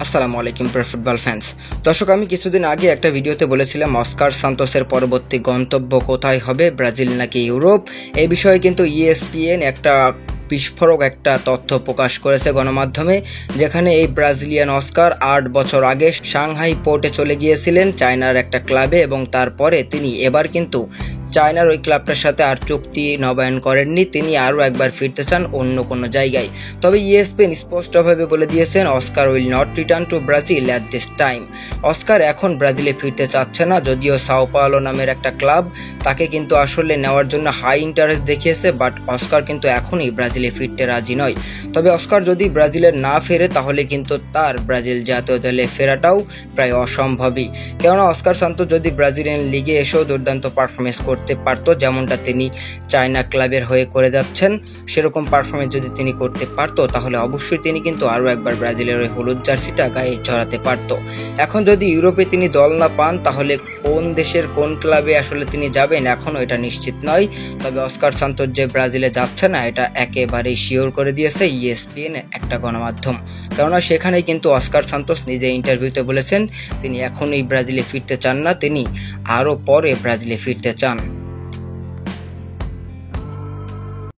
আসসালামু আলাইকুম প্রিয় ফুটবল ফ্যান্স। দর্শক, আমি কিছুদিন আগে একটা ভিডিওতে বলেছিলাম অস্কার সান্তোসের পরবর্তী গন্তব্য কোথায় হবে, ব্রাজিল নাকি ইউরোপ। এই বিষয়ে কিন্তু ESPN একটা বিস্ফোরক একটা তথ্য প্রকাশ করেছে গণমাধ্যমে, যেখানে এই ব্রাজিলিয়ান অস্কার 8 বছর আগে সাংহাই পোর্টে চলে গিয়েছিলেন চায়নার একটা ক্লাবে, এবং তারপরে তিনি এবার কিন্তু চায়নার ওই ক্লাবটার সাথে আর চুক্তি নবায়ন করেননি। তিনি আরও একবার ফিরতে চান অন্য কোনো জায়গায়। তবে ESPN স্পষ্টভাবে বলে দিয়েছেন Oscar will not return to Brazil at this time. Oscar এখন ব্রাজিলে ফিরতে চাচ্ছে না, যদিও সাও পাওলো নামের একটা ক্লাব তাকে কিন্তু আসলে নেওয়ার জন্য হাই ইন্টারেস্ট দেখিয়েছে, বাট অস্কার কিন্তু এখনই ব্রাজিলে ফিরতে রাজি নয়। তবে অস্কার যদি ব্রাজিলে না ফেরে তাহলে কিন্তু তার ব্রাজিল জাতীয় দলে ফেরাটাও প্রায় অসম্ভবই। কেননা অস্কার সান্তোস যদি ব্রাজিলিয়ান লিগে এসেও দুর্দান্ত পারফরমেন্স করতে পারতো, যেমনটা তিনি চায়না ক্লাবের হয়ে করে যাচ্ছেন, সেরকম পারফরমেন্স যদি তিনি করতে পারতো তাহলে অবশ্যই তিনি কিন্তু আরও একবার ব্রাজিলের ওই হলুদ জার্সিটা গায়ে জড়াতে পারতো। এখন যদি ইউরোপে তিনি দল না পান তাহলে কোন দেশের কোন ক্লাবে আসলে তিনি যাবেন এখনও এটা নিশ্চিত নয়। তবে অস্কার সান্তোস যে ব্রাজিলে যাচ্ছে না এটা একেবারেই শিওর করে দিয়েছে ESPN একটা গণমাধ্যম। কেননা সেখানেই কিন্তু অস্কার সান্তোস নিজে ইন্টারভিউতে বলেছেন তিনি এখনই ব্রাজিলে ফিরতে চান না, তিনি আরও পরে ব্রাজিলে ফিরতে চান।